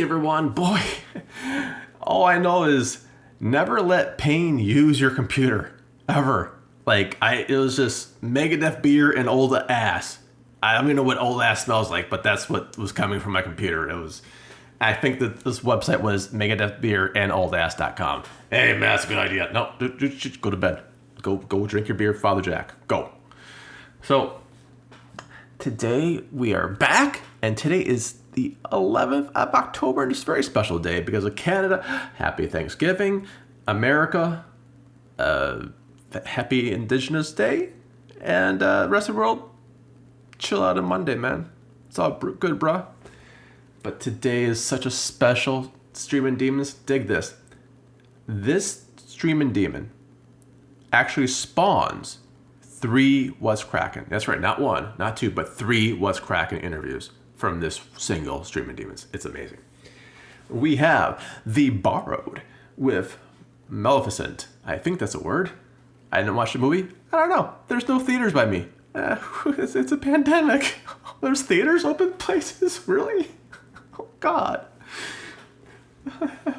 Hey everyone, boy, all I know is never let pain use your computer, ever. It was just Megadeth beer and old ass. I don't even know what old ass smells like, but that's what was coming from my computer. I think that this website was Megadeth beer and oldass.com. Hey man, that's a good idea. No, go to bed. Go drink your beer, Father Jack. Go. So, today we are back, and today is the 11th of October, and it's a very special day because of Canada. Happy Thanksgiving, America, happy Indigenous Day, and the rest of the world, chill out on Monday, man. It's all good, bruh. But today is such a special Streamin' Demons. Dig this. This Streamin' Demon actually spawns 3 What's Crackin'. That's right, not 1, not 2, but 3 What's Crackin' interviews from this single Streamin' Demons. It's amazing. We have The Borrowed with Maleficent. I think that's a word. I didn't watch the movie. I don't know. There's no theaters by me. It's a pandemic. There's theaters, open places? Really? Oh, God.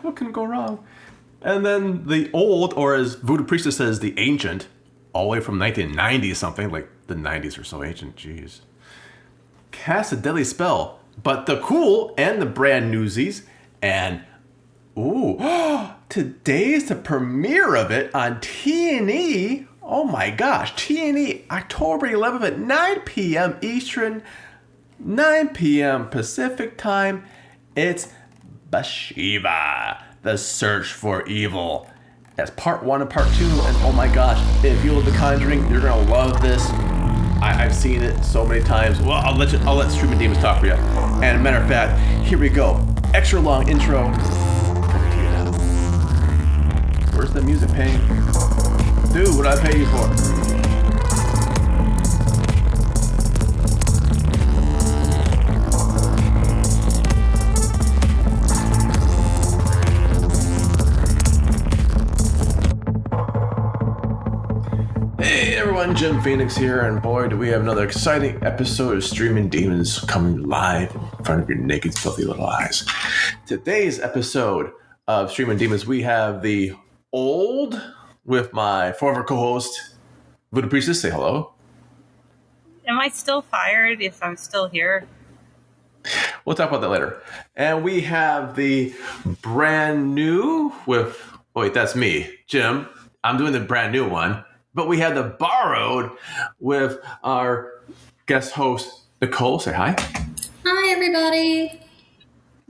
What can go wrong? And then The Old, or as Voodoo Priestess says, The Ancient, all the way from 1990 something, like the 90s are so ancient, jeez. Cast a Deadly Spell, but the cool and the brand newsies, and today's the premiere of it on T&E. Oh my gosh, T&E, October 11th at 9 p.m. Eastern, 9 p.m. Pacific time. It's Bathsheba, The Search for Evil. That's part 1 and part 2, and oh my gosh, if you love The Conjuring, you're gonna love this. I've seen it so many times. Well, I'll let Streamin' Demons talk for you. And matter of fact, here we go. Extra long intro. Over to you now. Where's the music paying? Dude, what did I pay you for? Jim Phoenix here, and boy, do we have another exciting episode of Streamin' Demons coming live in front of your naked, filthy little eyes. Today's episode of Streamin' Demons, we have The Old with my former co-host, Voodoo Priestess. Say hello. Am I still fired if I'm still here? We'll talk about that later. And we have the brand new with, wait, that's me, Jim. I'm doing the brand new one. But we had The Borrowed with our guest host, Nicole. Say hi. Hi, everybody.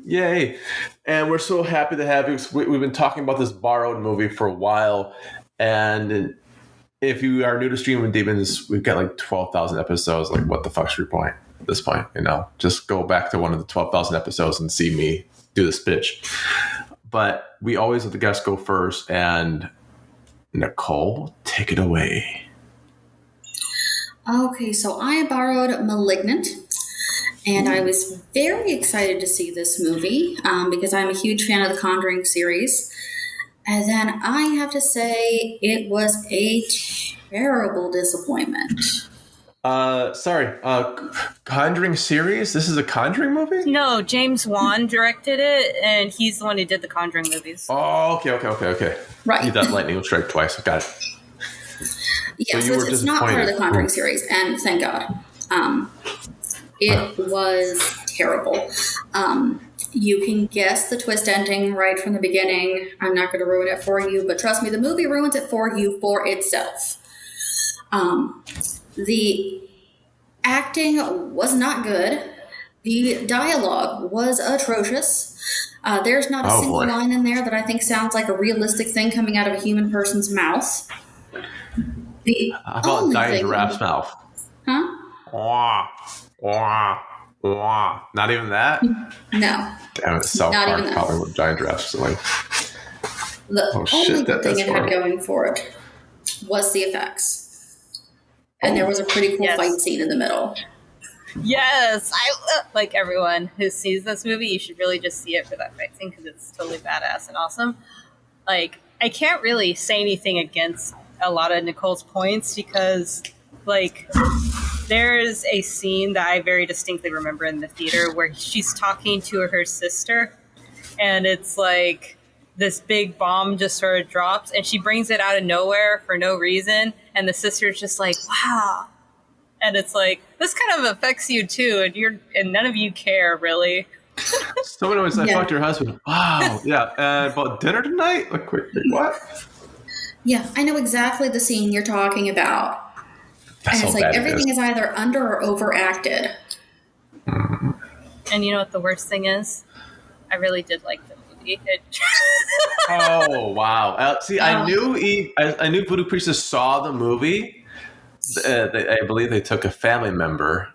Yay. And we're so happy to have you. We've been talking about this Borrowed movie for a while. And if you are new to Streaming Demons, we've got like 12,000 episodes. Like, what the fuck's your point at this point? You know, just go back to one of the 12,000 episodes and see me do this pitch. But we always let the guests go first. And Nicole, take it away. Okay, so I borrowed Malignant, and I was very excited to see this movie because I'm a huge fan of the Conjuring series. And then I have to say it was a terrible disappointment. Conjuring series? This is a Conjuring movie? No, James Wan directed it, and he's the one who did the Conjuring movies. Oh, okay. Right. You done lightning will strike twice. Got it. Yeah, so it's not part of the Conjuring series, and thank God. It was terrible. You can guess the twist ending right from the beginning. I'm not going to ruin it for you, but trust me, the movie ruins it for you for itself. The acting was not good. The dialogue was atrocious. There's not a single line in there that I think sounds like a realistic thing coming out of a human person's mouth. How about dying giraffe's mouth? Huh? Wah, wah, wah. Not even that? No. Damn it, South Park probably with giant giraffes. Like, the only good thing it had going for it was the effects. And there was a pretty cool fight scene in the middle. Yes, like everyone who sees this movie, you should really just see it for that fight scene because it's totally badass and awesome. Like, I can't really say anything against a lot of Nicole's points because, like, there's a scene that I very distinctly remember in the theater where she's talking to her sister and it's like this big bomb just sort of drops, and she brings it out of nowhere for no reason, and the sister's just like, wow. And it's like, this kind of affects you too, and none of you care really. Someone always said, fuck your husband. Wow. Yeah. About dinner tonight? Like, wait, what? Yeah, I know exactly the scene you're talking about. That's and it's like everything is either under or overacted. And you know what the worst thing is? I really did like the movie. Oh, wow. See, I knew Voodoo Priestess saw the movie. I believe they took a family member.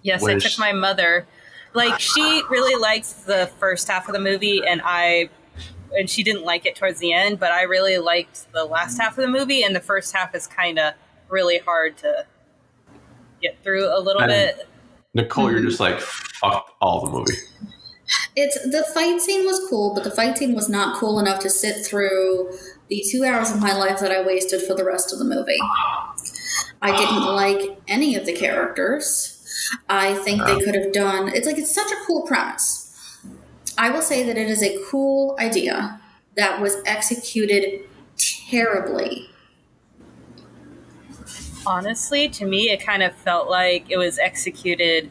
Yes, I took my mother. Like, she really liked the first half of the movie, and she didn't like it towards the end, but I really liked the last half of the movie, and the first half is kind of really hard to get through a little bit. Nicole, you're just like, fuck all the movie. The fight scene was cool, but the fight scene was not cool enough to sit through the 2 hours of my life that I wasted for the rest of the movie. I didn't like any of the characters. I think they could have done... It's such a cool premise. I will say that it is a cool idea that was executed terribly. Honestly, to me, it kind of felt like it was executed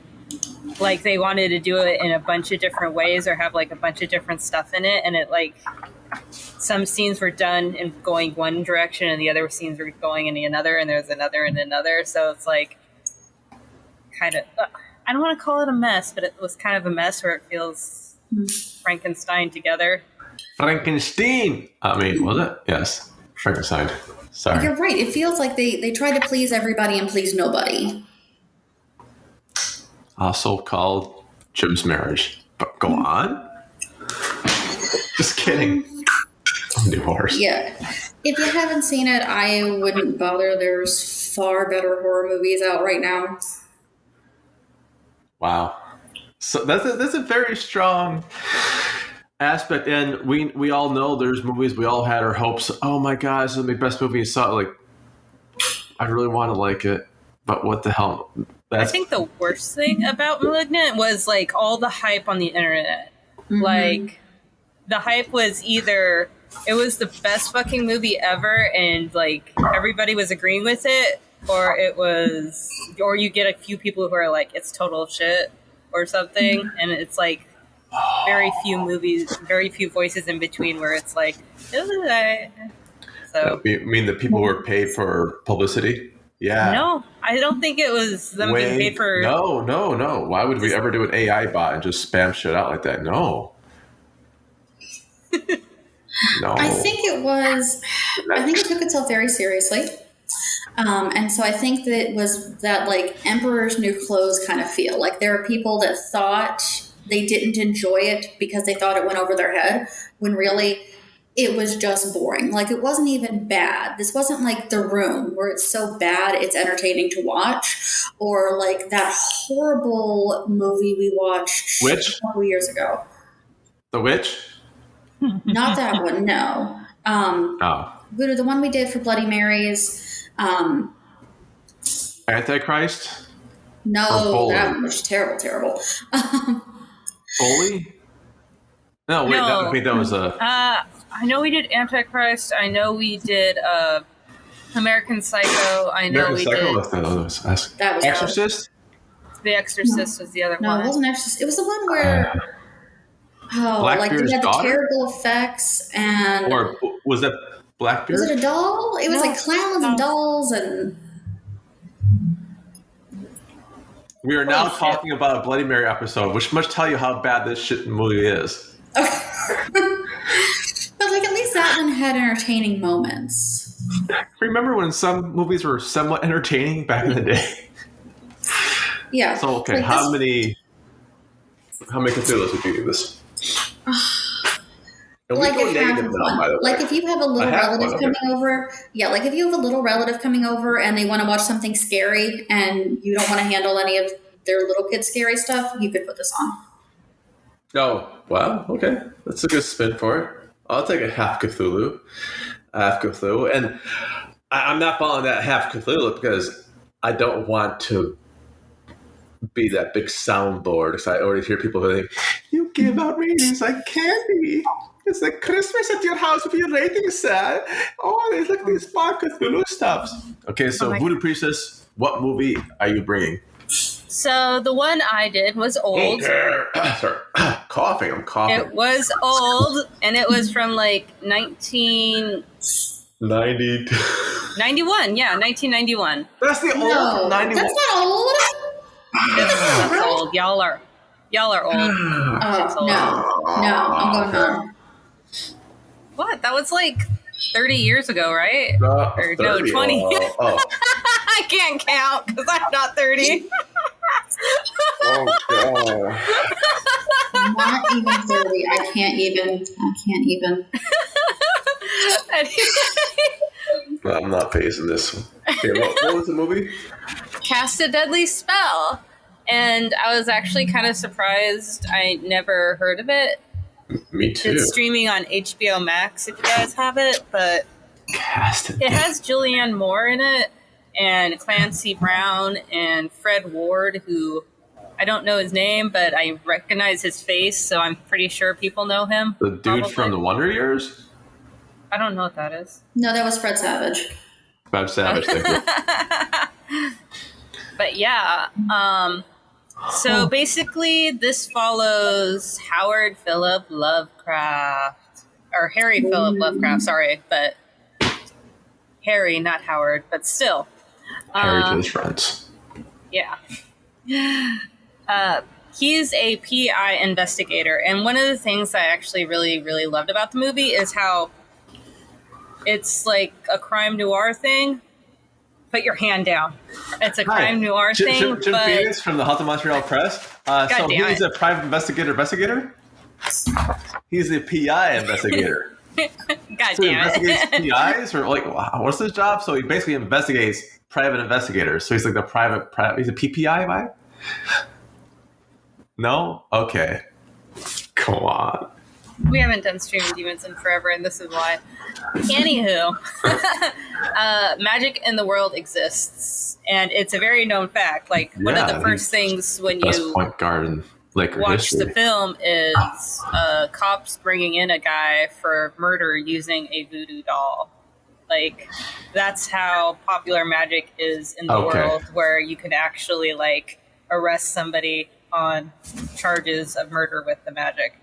like they wanted to do it in a bunch of different ways or have like a bunch of different stuff in it. And it like... Some scenes were done in going one direction and the other scenes were going in another, and there's another and another. So it's like kind of, I don't want to call it a mess, but it was kind of a mess where it feels Frankenstein together. Frankenstein! I mean, was it? Yes. Frankenstein. Sorry. You're right. It feels like they tried to please everybody and please nobody. Also called Jim's Marriage. But go on. Just kidding. Divorce. Yeah. If you haven't seen it, I wouldn't bother. There's far better horror movies out right now. Wow. So that's a very strong aspect, and we all know there's movies we all had our hopes. Oh my gosh, this is the best movie you saw. Like, I really want to like it, but what the hell? I think the worst thing about Malignant was like all the hype on the internet. Mm-hmm. Like, the hype was either it was the best fucking movie ever and like everybody was agreeing with it, or you get a few people who are like, it's total shit or something. And it's like very few voices in between where it's like, so. You mean the people who were paid for publicity? Yeah. No, I don't think it was them being paid for. No. Why would we ever do an AI bot and just spam shit out like that? No. No. I think it took itself very seriously. And so I think that it was that like Emperor's New Clothes kind of feel. Like there are people that thought they didn't enjoy it because they thought it went over their head, when really it was just boring. Like it wasn't even bad. This wasn't like The Room where it's so bad it's entertaining to watch, or like that horrible movie we watched a couple years ago. The Witch? Not that one, no. The one we did for Bloody Marys. Antichrist? No, that one was terrible. Bully? No, wait, no. I think that was a... I know we did Antichrist. I know we did American Psycho. I know we did... That was Exorcist? The Exorcist was the other one. No, it wasn't Exorcist. It was the one where... Blackbeard's they had daughter? the terrible effects and... Or was that Blackbeard? Was it a doll? It was like clowns and dolls and... We are now talking about a Bloody Mary episode, which must tell you how bad this shit movie is. But like at least that one had entertaining moments. Remember when some movies were somewhat entertaining back in the day? Yeah. So okay, like how many Cthulhu's would you give this? Like if you have a little relative coming over, like if you have a little relative coming over and they want to watch something scary and you don't want to handle any of their little kid scary stuff, you could put this on. Oh, wow. Okay. That's a good spin for it. I'll take a half Cthulhu. And I'm not following that half Cthulhu because I don't want to be that big soundboard. Because I already hear people saying, "You give out ratings like candy. It's like Christmas at your house with your ratings set. Oh, there's like these vodka Cthulhu stuffs." Okay, so Voodoo Priestess, what movie are you bringing? So the one I did was old. Okay. Sorry, coughing. I'm coughing. It was old, and it was from like 1991. Yeah, 1991. That's the old 91. That's not old. That's old. Y'all are old. Oh, no, I'm going home. What? That was like 30 years ago, right? Or 30. no, 20. Oh. I can't count because I'm not 30. Oh god. Not even 30. I can't even. I'm not facing this one. Okay, what was the movie? Cast a Deadly Spell. And I was actually kind of surprised I never heard of it. Me too. It's streaming on HBO Max if you guys have it, but Cast it has Julianne Moore in it, and Clancy Brown, and Fred Ward, who I don't know his name, but I recognize his face, so I'm pretty sure people know him. The dude probably. from the Wonder Years? I don't know what that is. No, that was Fred Savage. Fred Savage, thank you. But yeah, so basically this follows Howard Philip Lovecraft, or Harry Philip Lovecraft, sorry, but Harry, not Howard, but still. Harry to his friends. Yeah. He's a PI investigator, and one of the things I actually really, really loved about the movie is how it's like a crime noir thing. Put your hand down. It's a crime noir thing. Jim Phoenix from the Haunted Montreal Press. So he's a private investigator? He's a PI investigator. God So he damn investigates it. PIs? Or like, what's his job? So he basically investigates private investigators. So he's like the private he's a PPI guy? No? Okay. Come on. We haven't done Streaming Demons in forever, and this is why. Anywho, magic in the world exists, and it's a very known fact. Like, one of the first things when you point guard in Laker watch history. the film is cops bringing in a guy for murder using a voodoo doll. Like, that's how popular magic is in the world, where you can actually, like, arrest somebody on charges of murder with the magic.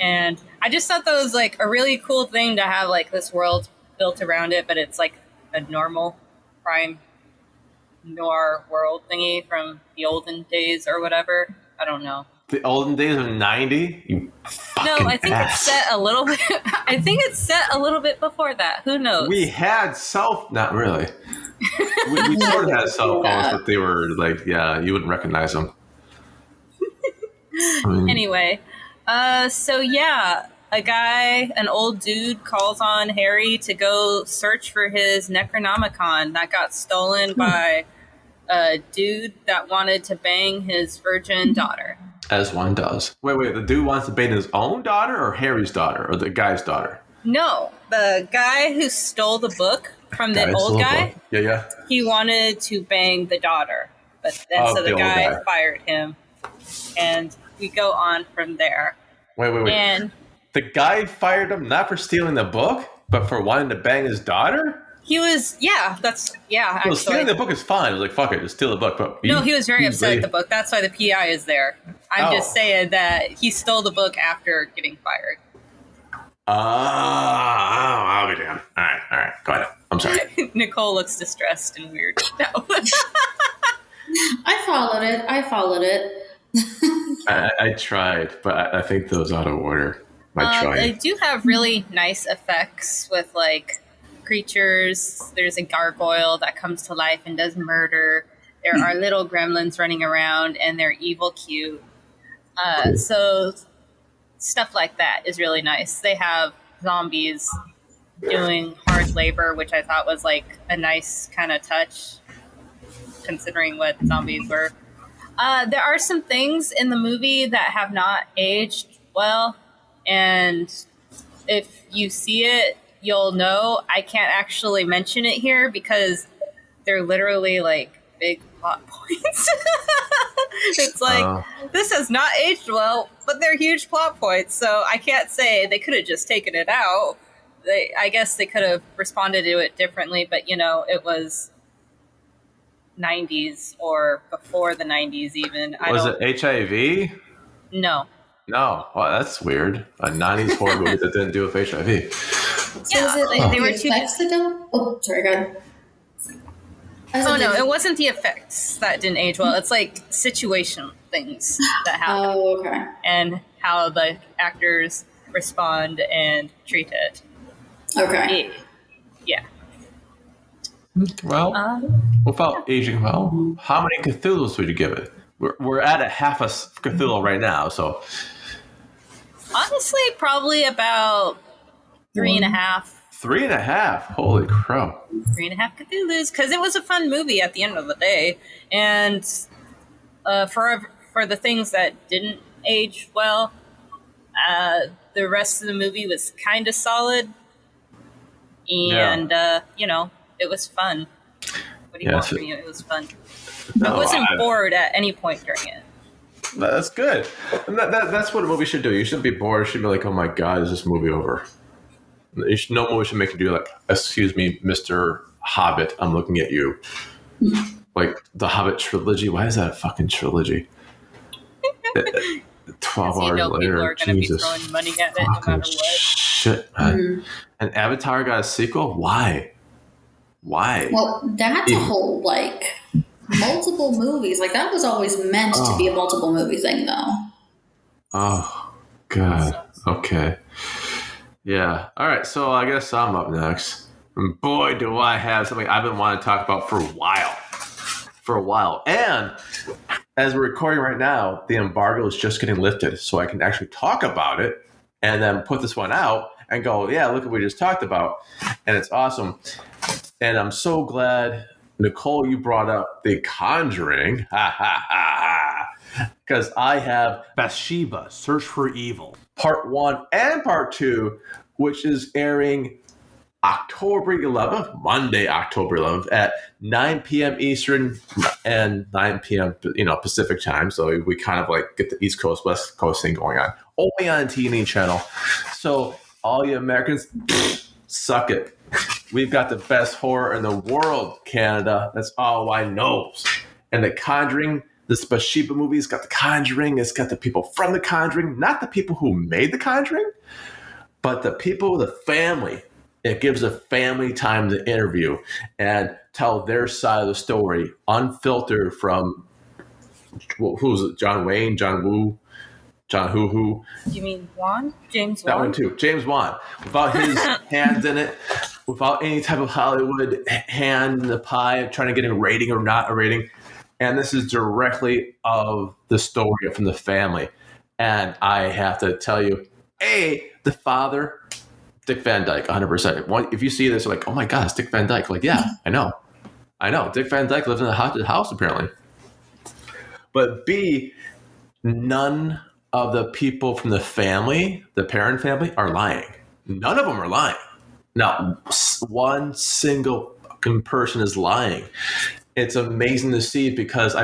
And I just thought that was like a really cool thing to have, like, this world built around it, but it's like a normal crime noir world thingy from the olden days or whatever. I don't know. The olden days of '90? You fucking No, I think ass. it's set a little bit. I think it's set a little bit before that. Who knows? We had not really. we sort of had cell phones, but they were like, yeah, you wouldn't recognize them. Anyway, so yeah, an old dude calls on Harry to go search for his Necronomicon that got stolen by a dude that wanted to bang his virgin daughter. As one does. Wait, the dude wants to bang his own daughter or Harry's daughter or the guy's daughter? No, the guy who stole the book from the old guy. Yeah. He wanted to bang the daughter, but then so the guy fired him, and we go on from there. Wait. And the guy fired him not for stealing the book, but for wanting to bang his daughter? He was, actually. Well, stealing the book is fine. It was like, fuck it, just steal the book. But No, he was very upset at the book. That's why the PI is there. I'm just saying that he stole the book after getting fired. I'll be damned. All right. Go ahead. I'm sorry. Nicole looks distressed and weird. No. I followed it. I tried, but I think those out of order. They do have really nice effects with, like, creatures. There's a gargoyle that comes to life and does murder. There are little gremlins running around, and they're evil cute. So stuff like that is really nice. They have zombies doing hard labor, which I thought was like a nice kind of touch, considering what zombies were. There are some things in the movie that have not aged well, and if you see it, you'll know. I can't actually mention it here because they're literally like big plot points. It's like, this has not aged well, but they're huge plot points, so I can't say they could have just taken it out. I guess they could have responded to it differently, but, you know, it was 90s or before the 90s even. Was it HIV? No. No. Well, that's weird. A 90s horror movie that didn't do with HIV. So is it like they the were too... effects that don't? Oh, sorry, go ahead. Oh, no, it wasn't the effects that didn't age well. It's like situation things that happen. Oh, okay. And how the actors respond and treat it. Okay. Yeah. Well, without aging well, how many Cthulhu's would you give it? We're at a half a Cthulhu right now, so... Honestly, probably about 3.5. 3.5? Holy crap. 3.5 Cthulhu's, because it was a fun movie at the end of the day. And for the things that didn't age well, the rest of the movie was kind of solid. And, you know, it was fun. What do you want from you? It was fun. I wasn't bored at any point during it. That's good. And that's what a movie should do. You shouldn't be bored. You should be like, oh my God, is this movie over? No movie should make you do like, excuse me, Mr. Hobbit, I'm looking at you. Like the Hobbit trilogy. Why is that a fucking trilogy? 12 hours later. People are going to be throwing money at it no matter what. Shit, man. And Avatar got a sequel? Why? Well, that's a whole, like, multiple movies. Like, that was always meant to be a multiple movie thing, though. Oh, God. Okay. Yeah. All right. So I guess I'm up next. And boy, do I have something I've been wanting to talk about for a while. And as we're recording right now, the embargo is just getting lifted. So I can actually talk about it and then put this one out and go, yeah, look what we just talked about. And it's awesome. And I'm so glad, Nicole, you brought up The Conjuring. Because I have Bathsheba, Search for Evil. Part 1 and Part 2, which is airing October 11th, Monday, October 11th at 9 p.m. Eastern and 9 p.m. Pacific time. So we kind of like get the East Coast, West Coast thing going on. Only on TNE channel. So all you Americans, suck it. We've got the best horror in the world, Canada. That's all I know. And The Conjuring, this Bathsheba movie's got The Conjuring. It's got the people from The Conjuring, not the people who made The Conjuring, but the people, the family. It gives a family time to interview and tell their side of the story, unfiltered from, who's it? John Wayne, John Woo, John Who. You mean Wan? James Wan? That one too. James Wan. Without his hands in it, without any type of Hollywood hand in the pie of trying to get a rating or not a rating. And this is directly of the story from the family. And I have to tell you, the father, Dick Van Dyke, 100%. If you see this, you're like, oh my God, it's Dick Van Dyke. Like, yeah, I know. Dick Van Dyke lives in a haunted house, apparently. But B, none of the people from the family, the parent family, are lying. None of them are lying. Not one single fucking person is lying. It's amazing to see because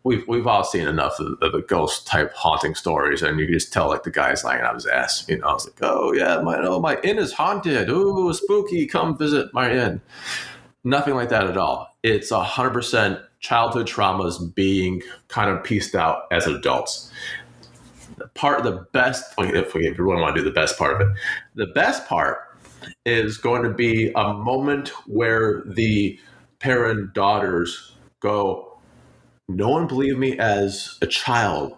we've all seen enough of the ghost type haunting stories, and you can just tell like the guy's lying out of his ass. I was like, oh yeah, my inn is haunted. Ooh, spooky! Come visit my inn. Nothing like that at all. It's 100% childhood traumas being kind of pieced out as adults. The best, if we really want to do the best part of it, the best part is going to be a moment where the parent daughters go, no one believed me as a child,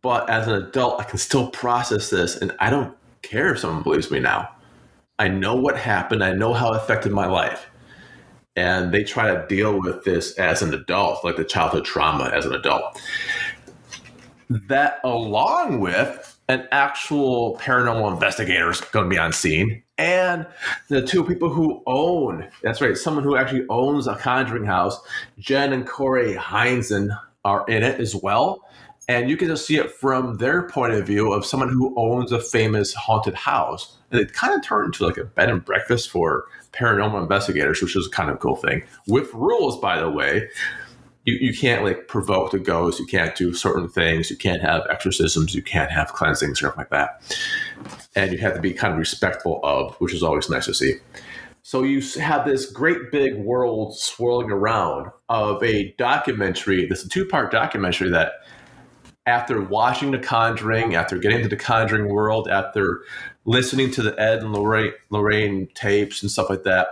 but as an adult, I can still process this, and I don't care if someone believes me now. I know what happened. I know how it affected my life. And they try to deal with this as an adult, like the childhood trauma as an adult. That, along with an actual paranormal investigator is going to be on scene, and the two people who own, that's right, someone who actually owns a Conjuring house, Jen and Corey Heinzen, are in it as well. And you can just see it from their point of view of someone who owns a famous haunted house. And it kind of turned into like a bed and breakfast for paranormal investigators, which is kind of a cool thing. With rules, by the way. You can't like provoke the ghost. You can't do certain things. You can't have exorcisms. You can't have cleansings or anything like that. And you have to be kind of respectful of, which is always nice to see. So you have this great big world swirling around of a documentary. This is a 2-part documentary that after watching The Conjuring, after getting into the Conjuring world, after listening to the Ed and Lorraine tapes and stuff like that,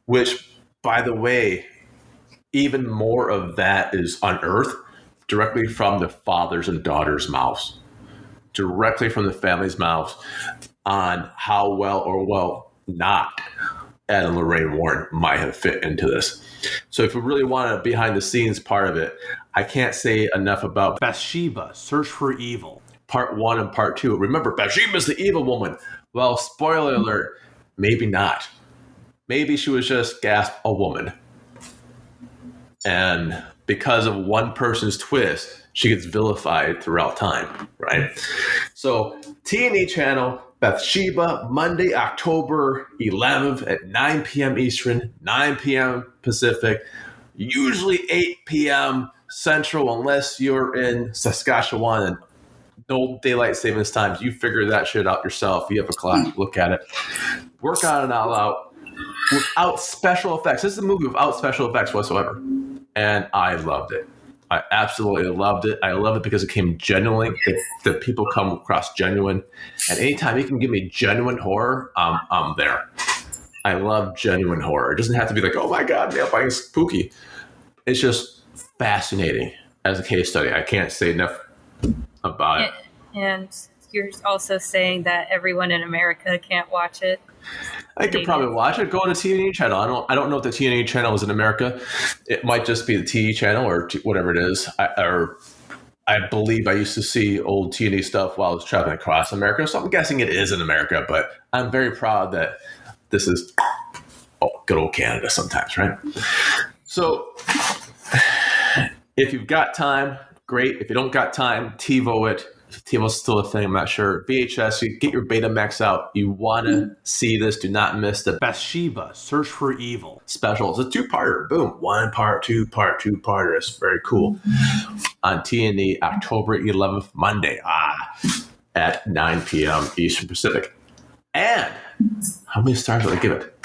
which, by the way, even more of that is unearthed directly from the fathers and daughters' mouths, directly from the family's mouths on how well or well not Ed and Lorraine Warren might have fit into this. So if we really want a behind the scenes part of it, I can't say enough about Bathsheba, Search for Evil. part 1 and part 2. Remember, Bathsheba's the evil woman. Well, spoiler alert, maybe not. Maybe she was just, gasp, a woman. And because of one person's twist, she gets vilified throughout time, right? So T&E channel, Bathsheba, Monday, October 11th at 9 p.m. Eastern, 9 p.m. Pacific, usually 8 p.m. Central, unless you're in Saskatchewan and no daylight savings times. You figure that shit out yourself. You have a clock, look at it. Work on it all out without special effects. This is a movie without special effects whatsoever. And I loved it. I absolutely loved it. I love it because it came genuinely. The people come across genuine. And anytime you can give me genuine horror, I'm there. I love genuine horror. It doesn't have to be like, oh my God, nail biting spooky. It's just fascinating as a case study. I can't say enough about it. And you're also saying that everyone in America can't watch it. I could probably watch it. Go to the T&E channel. I don't know if the T&E channel is in America. It might just be the TE channel or whatever it is. I believe I used to see old T&E stuff while I was traveling across America, so I'm guessing it is in America. But I'm very proud that this is good old Canada sometimes, right? So if you've got time, great. If you don't got time, TiVo it. TiVo's still a thing, I'm not sure. VHS, you get your Betamax out. You want to see this. Do not miss the Bathsheba, Search for Evil special. It's a 2-parter. Boom. 1 part, 2 part, 2-parter. It's very cool. On T&E, October 11th, Monday, at 9 p.m. Eastern Pacific. And how many stars would I give it?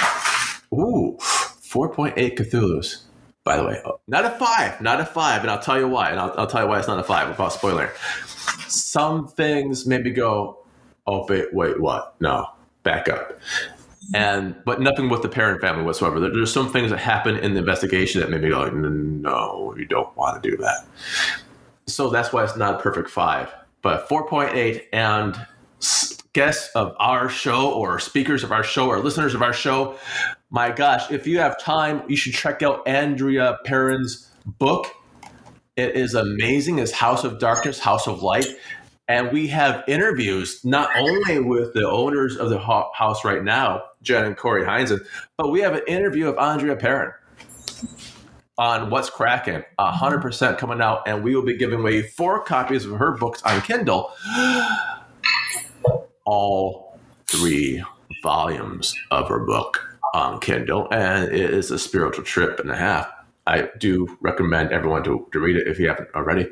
Ooh, 4.8 Cthulhu's. By the way, not a 5, and I'll tell you why. And I'll tell you why it's not a 5 without spoiling. Some things maybe go, oh, wait, what? No, back up. But nothing with the parent family whatsoever. There's some things that happen in the investigation that maybe go, no, you don't want to do that. So that's why it's not a perfect 5. But 4.8, and guests of our show or speakers of our show or listeners of our show, my gosh, if you have time, you should check out Andrea Perrin's book. It is amazing. It's House of Darkness, House of Light. And we have interviews not only with the owners of the house right now, Jen and Corey Heinzen, but we have an interview of Andrea Perrin on What's Cracking, 100% coming out. And we will be giving away 4 copies of her books on Kindle, all 3 volumes of her book on Kindle. And it is a spiritual trip and a half. I do recommend everyone to read it if you haven't already.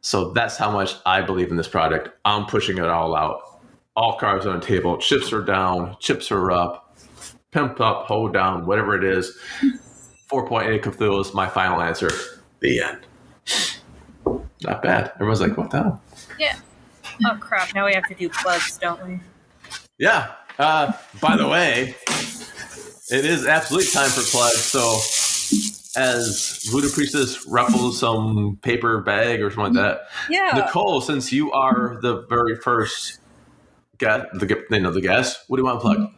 So that's how much I believe in this product. I'm pushing it all out. All cards on the table. Chips are down. Chips are up. Pimp up. Hold down. Whatever it is. 4.8 Cthulhu is my final answer. The end. Not bad. Everyone's like, what the hell? Yeah. Oh, crap. Now we have to do plugs, don't we? Yeah. By the way, it is absolutely time for plugs. So as Voodoo Priestess ruffles some paper bag or something like that. Yeah. Nicole, since you are the very first guest, the guest, what do you want to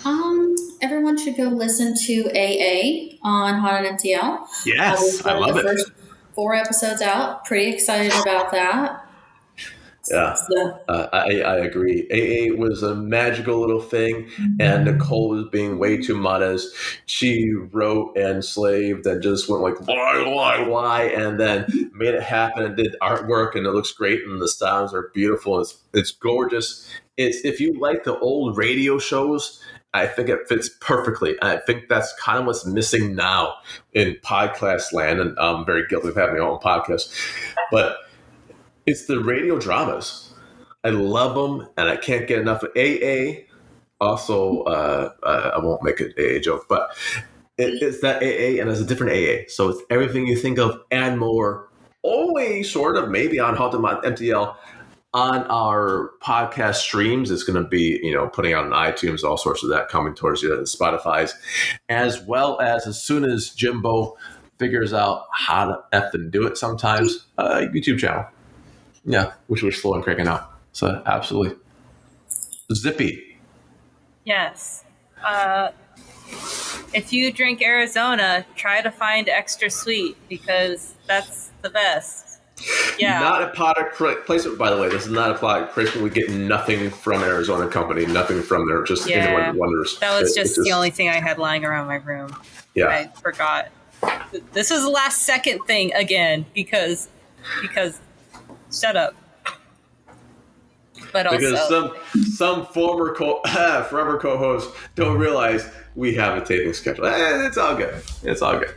plug? Everyone should go listen to AA on HauntedMTL. Yes, I love it. First 4 episodes out. Pretty excited about that. Yeah, So, I agree. AA was a magical little thing, and Nicole was being way too modest. She wrote and slaved and just went like, why, and then made it happen and did artwork, and it looks great, and the styles are beautiful. It's gorgeous. It's if you like the old radio shows, I think it fits perfectly. I think that's kind of what's missing now in podcast land, and I'm very guilty of having my own podcast, but it's the radio dramas. I love them, and I can't get enough of AA. Also, I won't make an AA joke, but it's that AA, and it's a different AA. So it's everything you think of and more. Only sort of maybe on HauntedMTL on our podcast streams. It's going to be putting out on iTunes, all sorts of that coming towards you, and Spotify's, as well as soon as Jimbo figures out how to effing do it. Sometimes YouTube channel. Yeah, which we're slow and cranking out. So absolutely. Zippy. Yes. If you drink Arizona, try to find extra sweet because that's the best. Yeah. Not a product placement, by the way. This is not a product placement. We get nothing from Arizona Company, nothing from there. Just anyone wonders. That was just the only thing I had lying around my room. Yeah. I forgot. This is the last second thing again because shut up. But because also, some former forever co-hosts don't realize we have a taping schedule. It's all good. It's all good.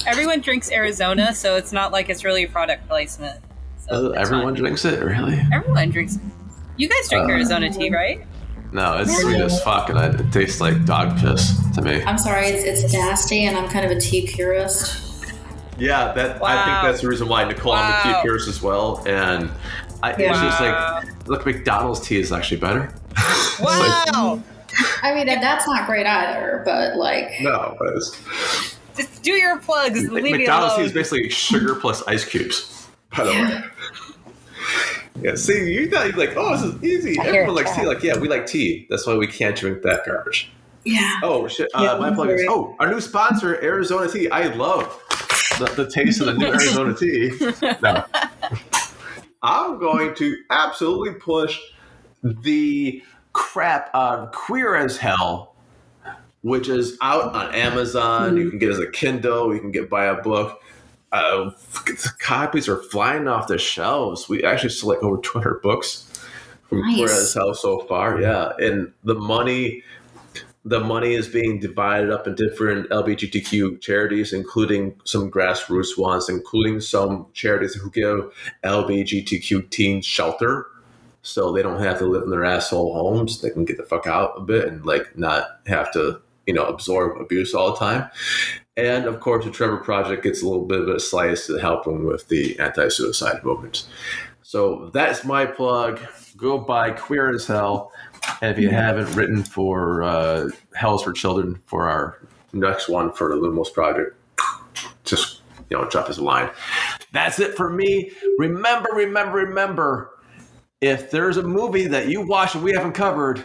Everyone drinks Arizona, so it's not like it's really a product placement. So everyone drinks it, really? Everyone drinks. You guys drink Arizona tea, right? No, it's sweet as fuck, and it tastes like dog piss to me. I'm sorry, it's nasty, and I'm kind of a tea purist. Yeah, I think that's the reason why Nicole I'm a tea purist as well, and it's just like, look, McDonald's tea is actually better. Wow. I mean, that's not great either, but like... No, but just do your plugs. Leave McDonald's me alone. tea is basically sugar plus ice cubes, by the way. Yeah, see, you thought you'd like, oh, this is easy. Everyone likes tea. Like, yeah, we like tea. That's why we can't drink that garbage. Yeah. Oh, shit. My plug is, our new sponsor, Arizona Tea. I love the taste of the new Arizona tea. No. I'm going to absolutely push the crap on Queer as Hell, which is out on Amazon. You can get it as a Kindle. You can buy a book. Copies are flying off the shelves. We actually sold like over 200 books from Queer as Hell so far. Yeah, and the money is being divided up in different LGBTQ charities, including some grassroots ones, including some charities who give LGBTQ teens shelter, so they don't have to live in their asshole homes. They can get the fuck out a bit and like not have to absorb abuse all the time. And of course, the Trevor Project gets a little bit of a slice to help them with the anti-suicide movement. So that's my plug. Go buy Queer as Hell. And if you haven't written for Hell's for Children for our next one for the Lumos Project, just drop us a line. That's it for me. Remember, if there's a movie that you watch and we haven't covered,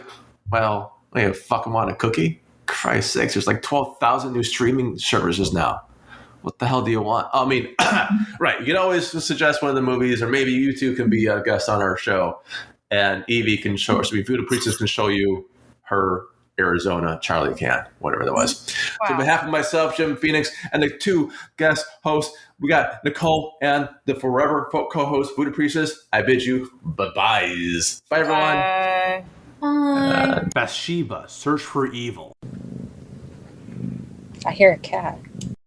well, I fucking want a cookie. Christ's sakes, there's like 12,000 new streaming services now. What the hell do you want? I mean, right, you can always suggest one of the movies, or maybe you two can be a guest on our show, and Evie can show, or Voodoo Princess can show you her Arizona, Charlie can, whatever that was. Wow. So on behalf of myself, Jim Phoenix, and the two guest hosts, we got Nicole and the forever co-host, Voodoo Princess. I bid you bye-byes. Bye, everyone. Bye. Bathsheba, search for evil. I hear a cat.